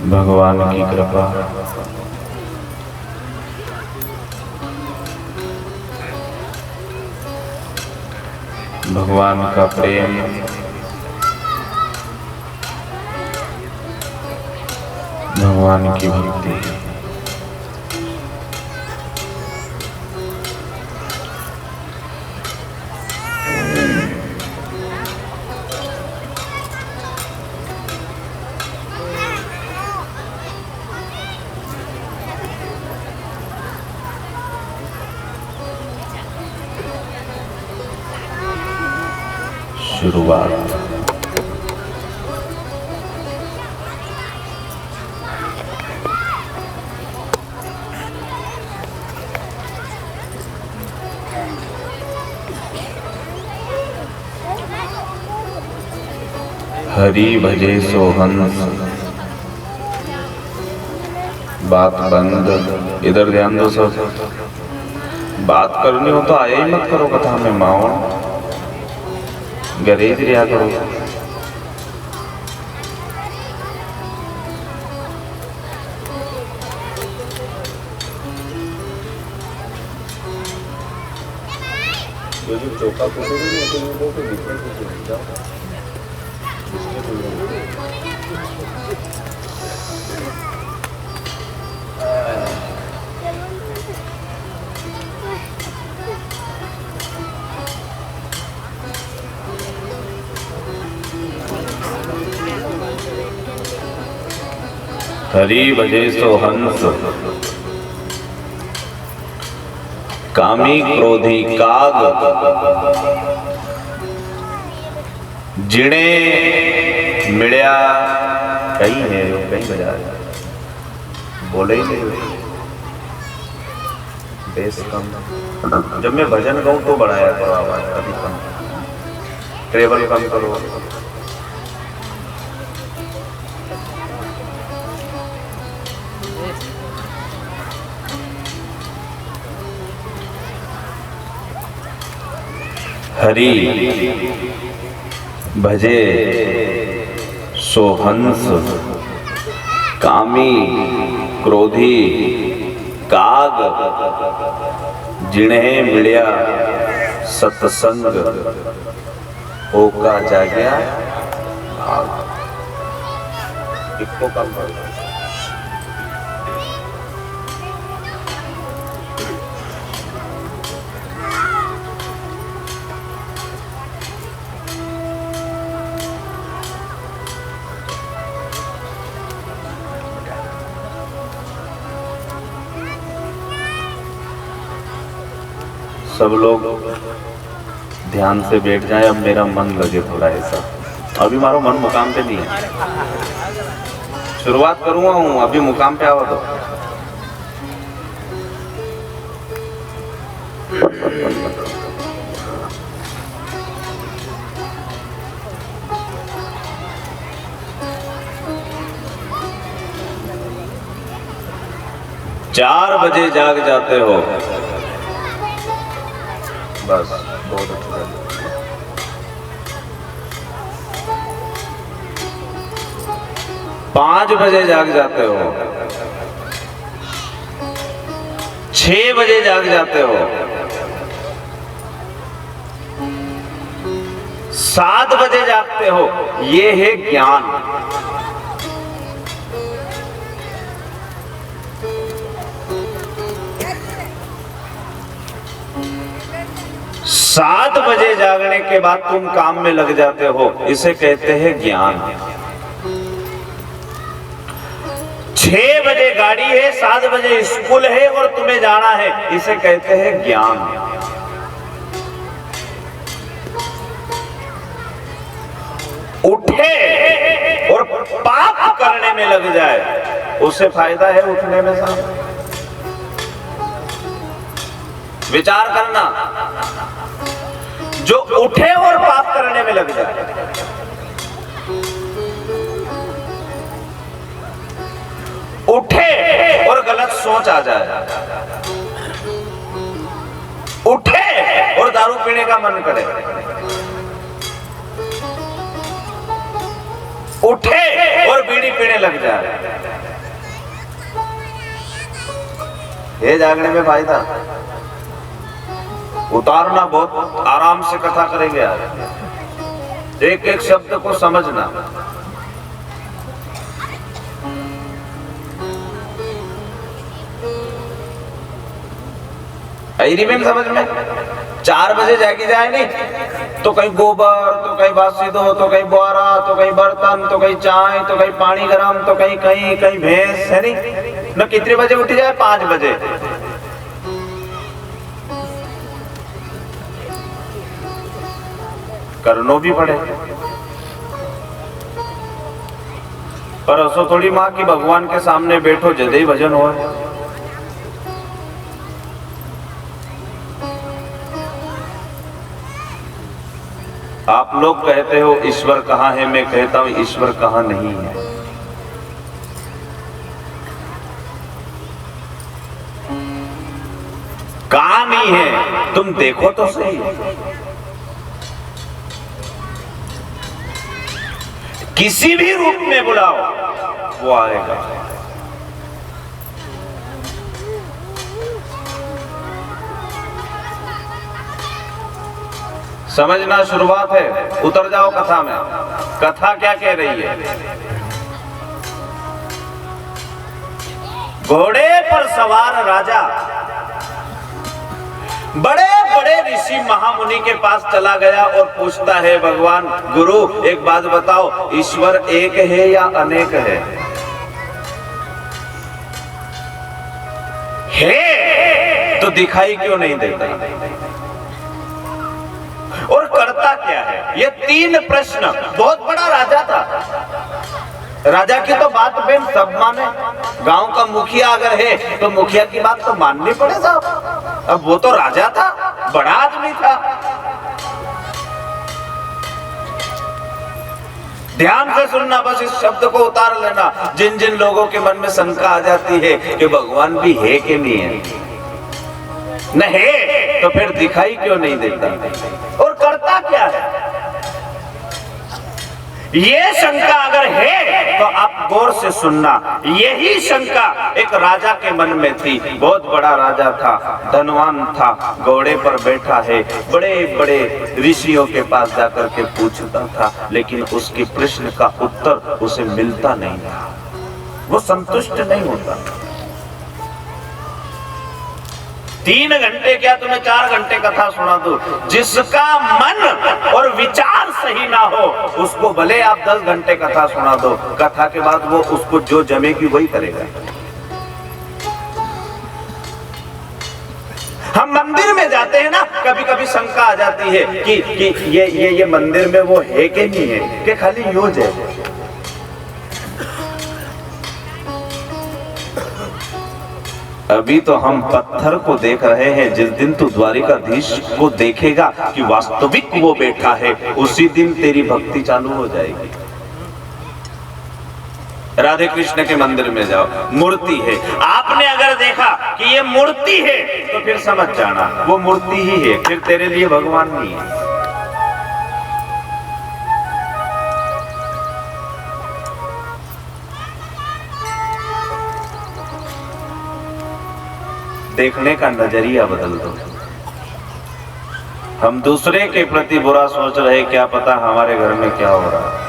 भगवान की कृपा, भगवान का प्रेम, भगवान की भक्ति। शुरुआत हरि भजे सो हंस। बात बंद। इधर ध्यान दो सब। बात करनी हो तो आया ही मत करो कथा में माओ, गरेज रिया करो। जो चौका हरि भजे सो हंस। कामी क्रोधी काग, जिणे मिलया कहीं है कहीं बजा बोले ही नहीं। बेस कम। जब मैं भजन गाऊं तो बढ़ाया करो आवाज, कभी कम। ट्रेवल कम करो। हरि भजे सो हंस। कामी क्रोधी काग, जिन्हें मिलया सत्संग। होका जागया भाग। इसको कम कर दो। सब लोग ध्यान से बैठ जाए। अब मेरा मन लगे थोड़ा ऐसा। अभी मारो मन मुकाम पे नहीं है। शुरुआत करूंगा हूँ, अभी मुकाम पे आवा दो। चार बजे जाग जाते हो, बस बहुत अच्छा। 5 बजे जाग जाते हो, 6 बजे जाग जाते हो, 7 बजे जागते हो। ये है ज्ञान। सात बजे जागने के बाद तुम काम में लग जाते हो, इसे कहते हैं ज्ञान। 6 बजे गाड़ी है, 7 बजे स्कूल है और तुम्हें जाना है, इसे कहते हैं ज्ञान। उठे और पाप करने में लग जाए, उससे फायदा है उठने में साहब। विचार करना, जो उठे और पाप करने में लग जाए, उठे और गलत सोच आ जाए, उठे और दारू पीने का मन करे, उठे और और बीड़ी पीने लग जाए। ये जागने में फायदा, उतारना बहुत आराम से कथा करेंगे आज, एक एक शब्द को समझना। में समझ में 4 बजे जागी जाए नहीं तो कहीं गोबर, तो कहीं बासीदो, तो कहीं बुआरा, तो कहीं बर्तन, तो कहीं चाय, तो कहीं पानी गरम, तो कहीं कहीं कहीं भैंस है नहीं न। कितने बजे उठी जाए? 5 बजे। करनो भी पड़े, पर ऐसा थोड़ी माँ की भगवान के सामने बैठो जदे ही भजन हो। आप लोग कहते हो ईश्वर कहाँ है, मैं कहता हूं ईश्वर कहाँ नहीं है। कहाँ नहीं है तुम देखो तो सही। किसी भी रूप में बुलाओ वो आएगा। समझना शुरुआत है, उतर जाओ कथा में। कथा क्या कह रही है? घोड़े पर सवार राजा बड़े बड़े ऋषि महामुनि के पास चला गया और पूछता है, भगवान गुरु एक बात बताओ, ईश्वर एक है या अनेक है? है तो दिखाई क्यों नहीं देता? और करता क्या है? ये 3 प्रश्न। बहुत बड़ा राजा था, राजा की तो बात बेन सब माने। गांव का मुखिया अगर है तो मुखिया की बात तो माननी पड़े साहब। अब वो तो राजा था, बड़ा आदमी था। ध्यान से सुनना, बस इस शब्द को उतार लेना। जिन जिन लोगों के मन में शंका आ जाती है कि भगवान भी है कि नहीं है, न है तो फिर दिखाई क्यों नहीं देता और करता क्या है? ये शंका अगर है तो आप गौर से सुनना। यही शंका एक राजा के मन में थी। बहुत बड़ा राजा था, धनवान था, घोड़े पर बैठा है, बड़े बड़े ऋषियों के पास जाकर के पूछता था, लेकिन उसके प्रश्न का उत्तर उसे मिलता नहीं था। वो संतुष्ट नहीं होता। 3 घंटे क्या तुम्हें 4 घंटे कथा सुना दो, जिसका मन और विचार सही ना हो उसको भले आप 10 घंटे कथा सुना दो, कथा के बाद वो उसको जो जमेगी वही करेगा। हम मंदिर में जाते हैं ना, कभी कभी शंका आ जाती है कि ये मंदिर में वो है कि नहीं है, कि खाली यूज है। अभी तो हम पत्थर को देख रहे हैं, जिस दिन तू द्वारिकाधीश को देखेगा कि वास्तविक वो बैठा है, उसी दिन तेरी भक्ति चालू हो जाएगी। राधे कृष्ण के मंदिर में जाओ, मूर्ति है, आपने अगर देखा कि ये मूर्ति है तो फिर समझ जाना वो मूर्ति ही है, फिर तेरे लिए भगवान नहीं है। देखने का नजरिया बदल दो। हम दूसरे के प्रति बुरा सोच रहे, क्या पता हमारे घर में क्या हो रहा है।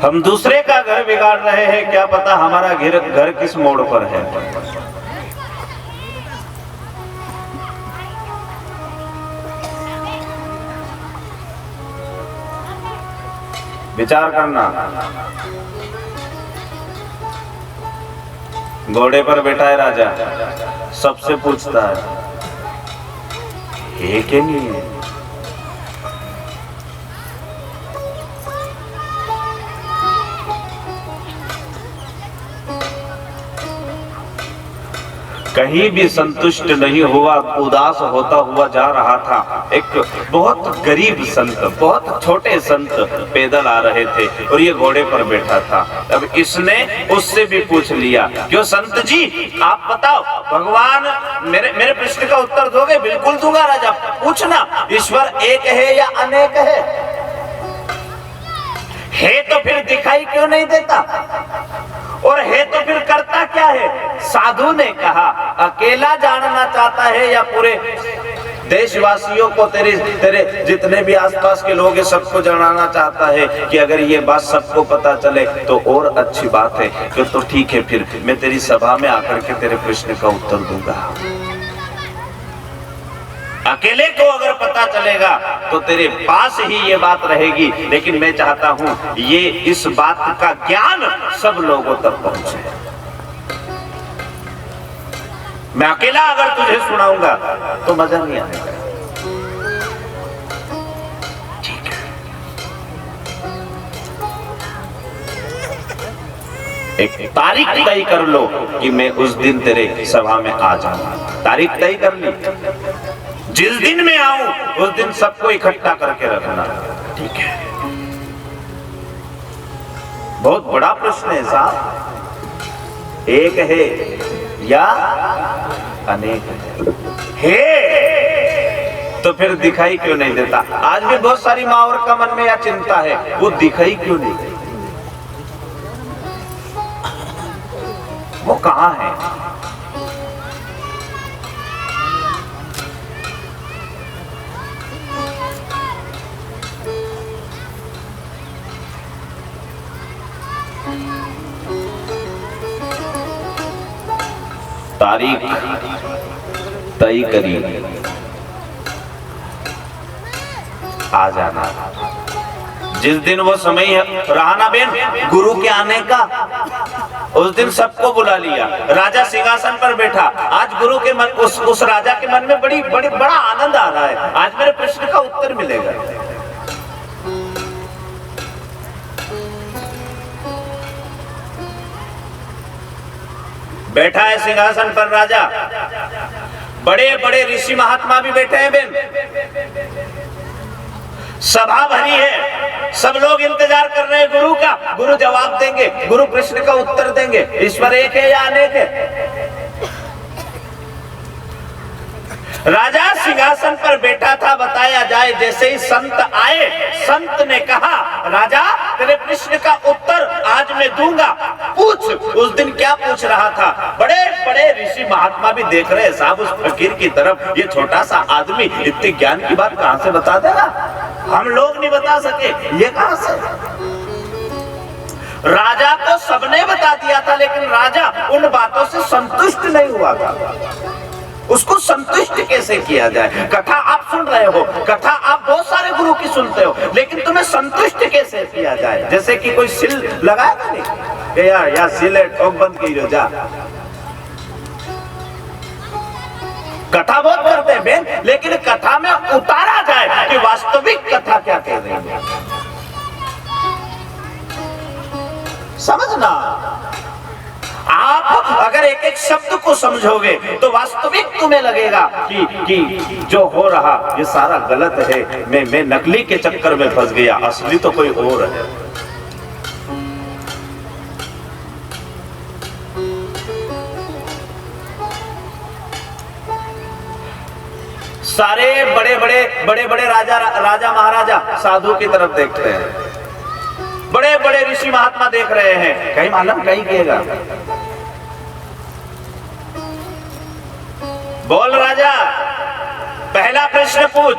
हम दूसरे का घर बिगाड़ रहे हैं, क्या पता हमारा घर किस मोड़ पर है। विचार करना। घोड़े पर बैठा है राजा, सबसे पूछता है कि नहीं है? कहीं भी संतुष्ट नहीं हुआ, उदास होता हुआ जा रहा था। एक बहुत गरीब संत, बहुत छोटे संत पैदल आ रहे थे और ये घोड़े पर बैठा था। अब इसने उससे भी पूछ लिया, क्यों संत जी आप बताओ, भगवान मेरे प्रश्न का उत्तर दोगे? बिल्कुल दूंगा राजा, पूछना, ईश्वर एक है या अनेक है? है तो फिर दिखाई क्यों नहीं देता, और है तो फिर करता क्या है? साधु ने कहा अकेला जानना चाहता है या पूरे देशवासियों को, तेरे जितने भी आसपास के लोग हैं सबको जनाना चाहता है कि अगर ये बात सबको पता चले तो और अच्छी बात है कि तो ठीक है, फिर मैं तेरी सभा में आकर के तेरे प्रश्न का उत्तर दूंगा। अकेले को अगर पता चलेगा तो तेरे पास ही ये बात रहेगी, लेकिन मैं चाहता हूं ये इस बात का ज्ञान सब लोगों तक पहुंचे। मैं अकेला अगर तुझे सुनाऊंगा तो मजा नहीं आएगा। ठीक है, एक तारीख तय कर लो कि मैं उस दिन तेरे सभा में आ जाऊंगा। तारीख तय कर ली, जिस दिन मैं आऊं उस दिन सबको इकट्ठा करके रखना। ठीक है, बहुत बड़ा प्रश्न है साहब, एक है या अनेक है? तो फिर दिखाई क्यों नहीं देता? आज भी बहुत सारी माँ का मन में या चिंता है, वो दिखाई क्यों नहीं देती? वो कहां है? तारीख तय करी, आ जाना। जिस दिन वो समय रहा ना बेन गुरु के आने का, उस दिन सबको बुला लिया। राजा सिंहासन पर बैठा। आज गुरु के मन, उस राजा के मन में बड़ा आनंद आ रहा है। आज मेरे प्रश्न का उत्तर मिलेगा। बैठा है सिंहासन पर राजा, बड़े बड़े ऋषि महात्मा भी बैठे हैं बेन, सभा भरी है, सब लोग इंतजार कर रहे हैं गुरु का। गुरु जवाब देंगे, गुरु प्रश्न का उत्तर देंगे। ईश्वर एक है या अनेक है? राजा सिंहासन पर बैठा था। बताया जाए जैसे ही संत आए, संत ने कहा राजा तेरे प्रश्न का उत्तर आज मैं दूंगा, पूछ। उस दिन क्या पूछ रहा था? बड़े बड़े ऋषि महात्मा भी देख रहे हैं साहब उस फकीर की तरफ। ये छोटा सा आदमी इतने ज्ञान की बात कहां से बता देगा? हम लोग नहीं बता सके, ये कहां से? राजा को सबने बता दिया था, लेकिन राजा उन बातों से संतुष्ट नहीं हुआ था। उसको संतुष्ट कैसे किया जाए? कथा आप सुन रहे हो, कथा आप बहुत सारे गुरु की सुनते हो, लेकिन तुम्हें संतुष्ट कैसे किया जाए? जैसे कि कोई सिल लगाएगा नहीं, यार सिल है, ठोक बंद की जो जा। कथा बहुत करते हैं बेन, लेकिन कथा में उतारा जाए कि वास्तविक कथा क्या कह रही है, समझना। आप अगर एक एक शब्द को समझोगे तो वास्तविक तुम्हें लगेगा कि जो हो रहा ये सारा गलत है। मैं नकली के चक्कर में फंस गया, असली तो कोई और है। सारे बड़े बड़े राजा महाराजा साधु की तरफ देखते हैं, बड़े बड़े ऋषि महात्मा देख रहे हैं, कहीं मालूम कहीं किएगा। बोल राजा, पहला प्रश्न पूछ।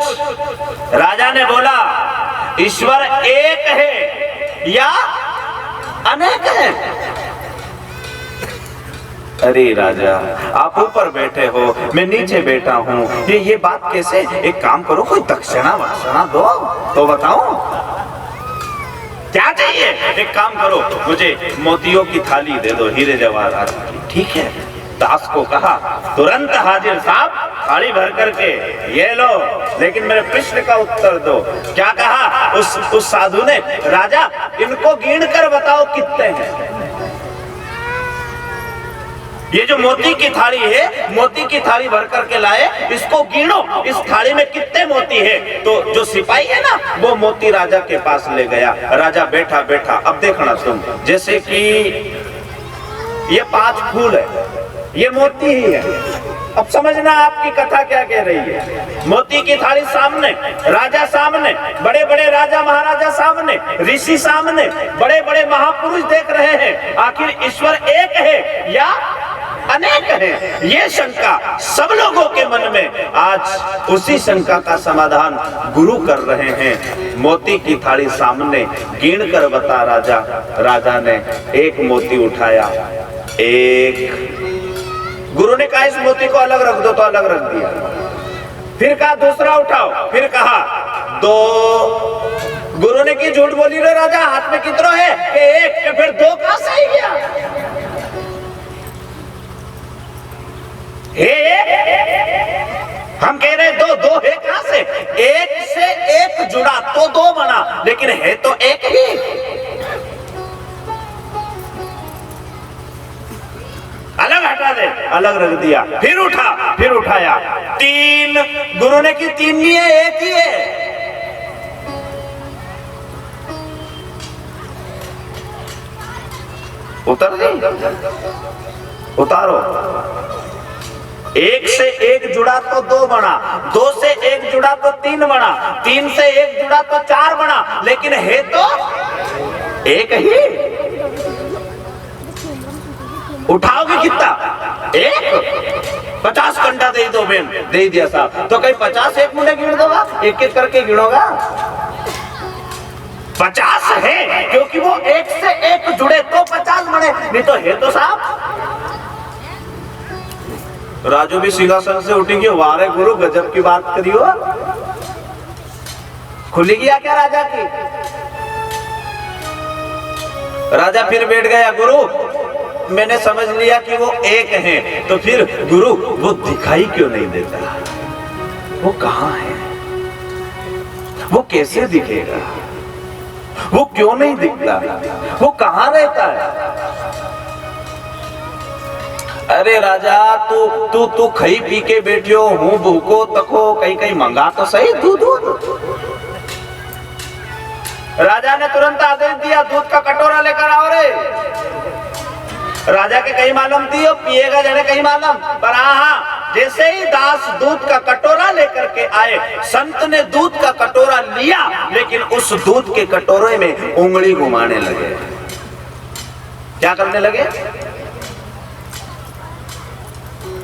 राजा ने बोला ईश्वर एक है या अनेक है? अरे राजा आप ऊपर बैठे हो, मैं नीचे बैठा हूँ, ये बात कैसे? एक काम करो, कोई दक्षिणा वक्षिणा दो तो बताओ क्या चाहिए। एक काम करो, मुझे मोतियों की थाली दे दो, हीरे जवाहरात की। ठीक है, दास को कहा तुरंत हाजिर साहब, थाली भर करके ये लो, लेकिन मेरे प्रश्न का उत्तर दो। क्या कहा उस साधु ने? राजा इनको गिन कर बताओ कितने हैं। ये जो मोती की थाली है, मोती की थाली भर करके लाए, इसको गिनो, इस थाली में कितने मोती है। तो जो सिपाही है ना, वो मोती राजा के पास ले गया। राजा बैठा बैठा, अब देखना तुम, जैसे कि ये 5 फूल है, ये मोती ही है। अब समझना आपकी कथा क्या कह रही है। मोती की थाली सामने, राजा सामने, बड़े बड़े राजा महाराजा सामने, ऋषि सामने, बड़े बड़े महापुरुष देख रहे हैं। आखिर ईश्वर एक है या अनेक है? ये शंका सब लोगों के मन में। आज उसी शंका का समाधान गुरु कर रहे हैं। मोती की थाली सामने गिन कर बता राजा। राजा ने एक मोती उठाया, एक। गुरु ने कहा इस मोती को अलग रख दो, तो अलग रख दिया। फिर कहा दूसरा उठाओ, फिर कहा दो। गुरु ने की झूठ बोली रे राजा, हाथ में कितना है? कि एक। फिर दो कहां से ही गया? हम कह रहे दो, दो है कहां से? एक से एक जुड़ा तो दो बना, लेकिन है तो एक ही। अलग हटा दे, अलग रख दिया। फिर उठा, फिर उठाया, तीन। गुरु ने की तीन नहीं है, एक ही है। उतर दी, उतारो। एक से एक जुड़ा तो दो बना, दो से एक जुड़ा तो तीन बना, तीन से एक जुड़ा तो चार बना, लेकिन है तो एक ही। उठाओगे कितना? एक। 50 कंडा दे दो बेन, दे दिया साहब। तो कहीं 50 एक मुंडे गिन दोगा? एक एक करके गिनोगा? 50 है, क्योंकि वो एक से एक जुड़े तो 50 बने, नहीं तो है तो साहब। राजू भी सिंहासन से उठेंगे, वारे गुरु गजब की बात करियो। खुली गया क्या राजा की? राजा फिर बैठ गया। गुरु मैंने समझ लिया कि वो एक है, तो फिर गुरु वो दिखाई क्यों नहीं देता? वो कहां है? वो कैसे दिखेगा? वो क्यों नहीं दिखता? वो कहां रहता है? अरे राजा, तू खाई पी के बैठियो, हूं भूखो तको, कहीं कहीं मंगा तो सही दूध। राजा ने तुरंत आदेश दिया, दूध का कटोरा लेकर आओ रे। राजा के कहीं मालूम थी वो पिएगा जने कहीं मालूम, पर हाँ, जैसे ही दास दूध का कटोरा लेकर के आए, संत ने दूध का कटोरा लिया, लेकिन उस दूध के कटोरे में उंगली घुमाने लगे। क्या करने लगे?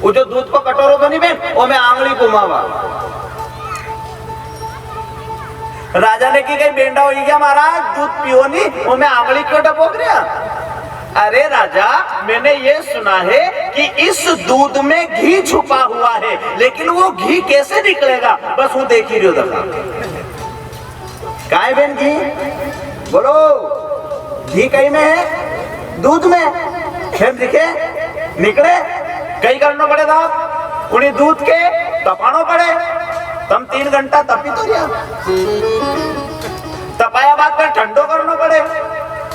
वो जो दूध को कटोरो तो नहीं बहन, वो मैं आंगली घुमावा। राजा ने की गई बेंडा हो गया महाराज, दूध पियो नहीं, वो मैं आंगली क्यों डबोक रहा? अरे राजा, मैंने ये सुना है कि इस दूध में घी छुपा हुआ है, लेकिन वो घी कैसे निकलेगा? बस वो देख ही रहो दफा। काय बहन घी? बोलो, घी कहीं में है? दूध में। फिर दिखे निकले, कई करना पड़े था उन्हीं दूध के तपानो पड़े। तम 3 घंटा तपी तो गया, तपाया बाद फिर ठंडो करना पड़े,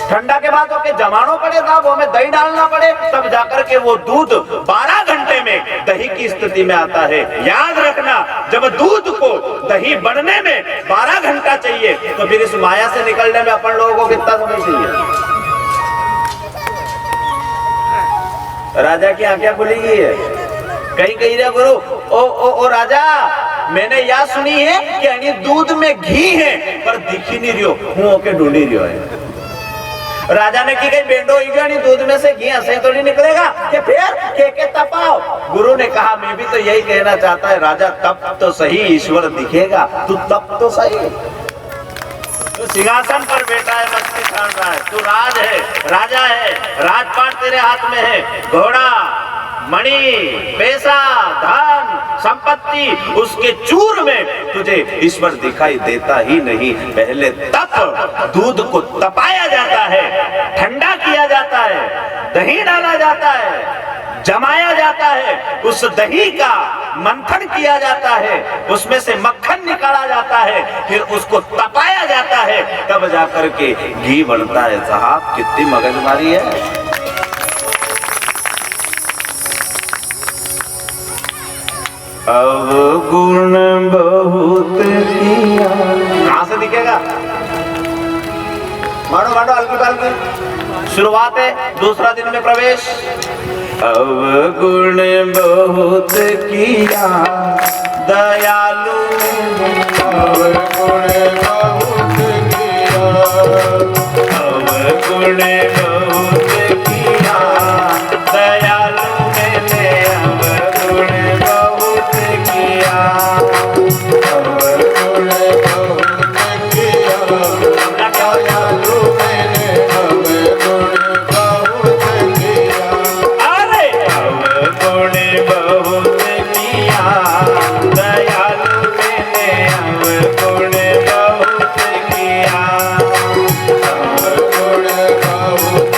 ठंडा के बाद ओके जमानो पड़े था, वो में दही डालना पड़े, तब जाकर के वो दूध 12 घंटे में दही की स्थिति में आता है। याद रखना, जब दूध को दही बनने में 12 घंटा चाहिए, तो फिर इस माया से निकलने में अपन लोगों को कितना समय चाहिए? राजा की आंखें खुली गई है। कहीं कही रहे गुरु, ओ राजा, मैंने यह सुनी है कि दूध में घी है, पर दिख ही नहीं रही हो, हूं ओके ढूंढी रही है। राजा ने की गई बेंडो ही दूध में से घी ऐसे तो नहीं निकलेगा कि फिर के तपाओ। गुरु ने कहा, मैं भी तो यही कहना चाहता है राजा, तब तो सही ईश्वर दिखेगा, तू तब तो सही। तू सिंहासन पर बैठा है, मस्ती छान रहा है, तू राज है, राजा है, राजपाट तेरे हाथ में है, घोड़ा, मणि, पैसा, धन, संपत्ति, उसके चूर में तुझे ईश्वर दिखाई देता ही नहीं। पहले तप, दूध को तपाया जाता है, ठंडा किया जाता है, दही डाला जाता है, जमाया जाता है, उस दही का मंथन किया जाता है, उसमें से मक्खन निकाला जाता है, फिर उसको तपाया जाता है, तब जाकर के घी बनता है। साहब कितनी मगजमारी है। अब गुण बहुत किया, कहां से दिखेगा? मानो मानो हल्की पल्की शुरुआत है, दूसरा दिन में प्रवेश। अवगुण बहुत किया दयालु अवगुण बहुत किया, अवगुण बहुत किया दयालु मैंने अवगुण बहुत किया। अवगुण बहुत किया, दयालु मैंने अवगुण बहुत किया। अरे अवगुण बहुत किया दयालु मैंने अवगुण बहुत किया। अवगुण बहुत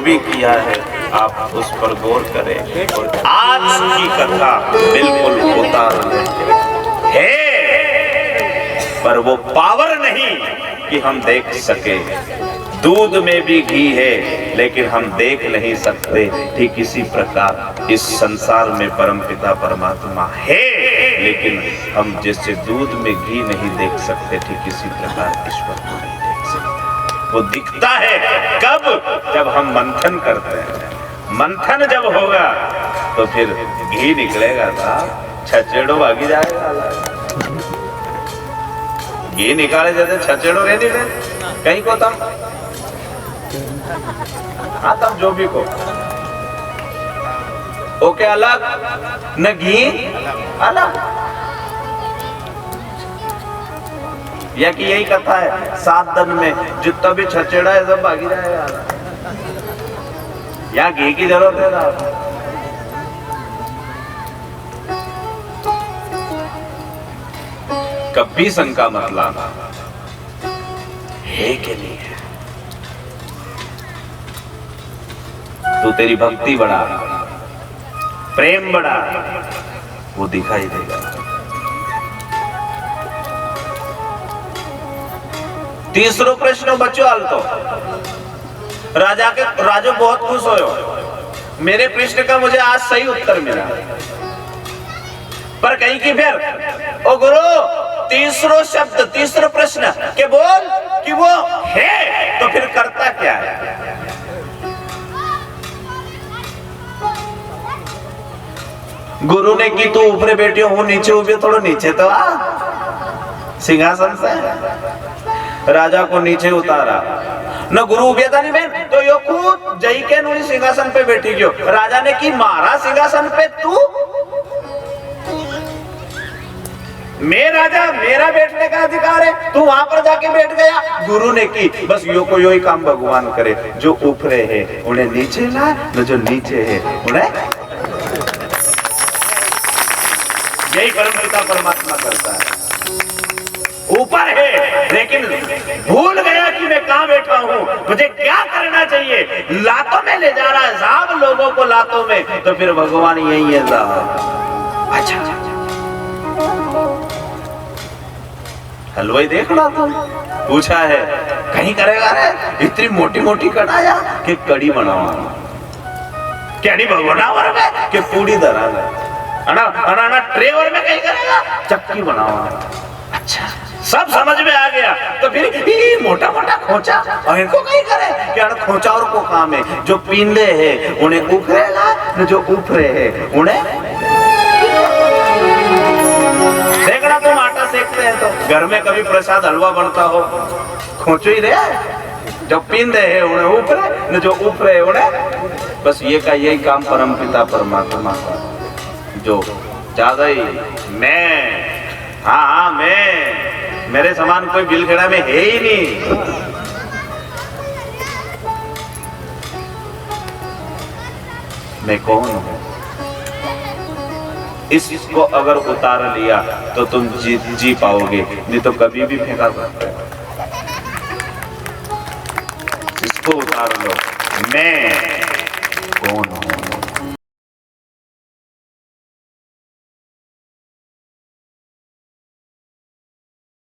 भी किया है आप उस पर गौर करें और आज की कथा बिल्कुल उतार लें है, पर वो पावर नहीं कि हम देख सके। दूध में भी घी है लेकिन हम देख नहीं सकते। ठीक इसी प्रकार इस संसार में परमपिता परमात्मा है, लेकिन हम जैसे दूध में घी नहीं देख सकते, ठीक इसी प्रकार ईश्वर को नहीं देख सकते। वो दिखता है कब? जब हम मंथन करते हैं। मंथन जब होगा तो फिर घी निकलेगा था, छचेड़ो भागी जाएगा। घी निकाले जाते छचेड़ो रहती है कहीं को तम, हाँ तम जो भी को ओके अलग न घी अलग। या कि यही कथा है 7 दिन में जितना भी छचेड़ा है सब भागी जाएगा। या घी की जरूरत है ना। कभी शंका मत लाना है कि नहीं है। तो तेरी भक्ति बढ़ा, प्रेम बढ़ा, वो दिखाई देगा। तीसरो प्रश्न बच्चों हाल तो राजो बहुत खुश हो। मेरे प्रश्न का मुझे आज सही उत्तर मिला, पर कहीं की फिर ओ गुरु तीसरो शब्द तीसरो प्रश्न के बोल कि वो है तो फिर करता क्या है। गुरु ने की तू ऊपर बैठे हूं नीचे उबे, थोड़ा नीचे तो आ सिंहासन से। राजा को नीचे उतारा न गुरु उबे था नहीं बहन, तो यो खुद जई के नुनी सिंहासन पे बैठी गयो। राजा ने की मारा सिंहासन पे तू, मैं राजा, मेरा बैठने का अधिकार है, तू वहां पर जाके बैठ गया। गुरु ने की बस यो को यो ही काम भगवान करे, जो ऊपरे है उन्हें नीचे ला, न जो नीचे है उन्हें। यही परमपिता परमात्मा करता है। ऊपर है लेकिन भूल गया कि मैं कहां बैठा हूं, मुझे क्या करना चाहिए। लातों में ले जा रहा है साहब लोगों को, लातों में, तो फिर भगवान यही है साहब। अच्छा हलवाई देख रहा था, पूछा है कहीं करेगा रे इतनी मोटी मोटी कढ़ाया कि कड़ी बनावा, कड़ी बनावर में कि पूरी धरा अना ट्रेवर में कहीं करेगा चक्की बनावा। अच्छा सब समझ में आ गया। तो फिर मोटा मोटा खोचा और इनको कहीं करे क्या? खोचा और को काम है, जो पींदे हैं उन्हें उखरेगा, न जो उफरे हैं उन्हें। देखना तुम आटा सेकते हैं तो घर में कभी प्रसाद हलवा बनता हो, खोचो ही रहे, जो पींदे हैं उन्हें उफरे, न जो उफरे उन्हें। बस ये का यही काम परमपिता परमात्मा का, जो ज्यादा ही मैं, हाँ मैं, मेरे समान कोई बिलखेड़ा में है ही नहीं। मैं कौन हूं? इसको अगर उतार लिया तो तुम जी पाओगे, नहीं तो कभी भी फेंका सकते हो। इसको उतार लो, मैं कौन हूं।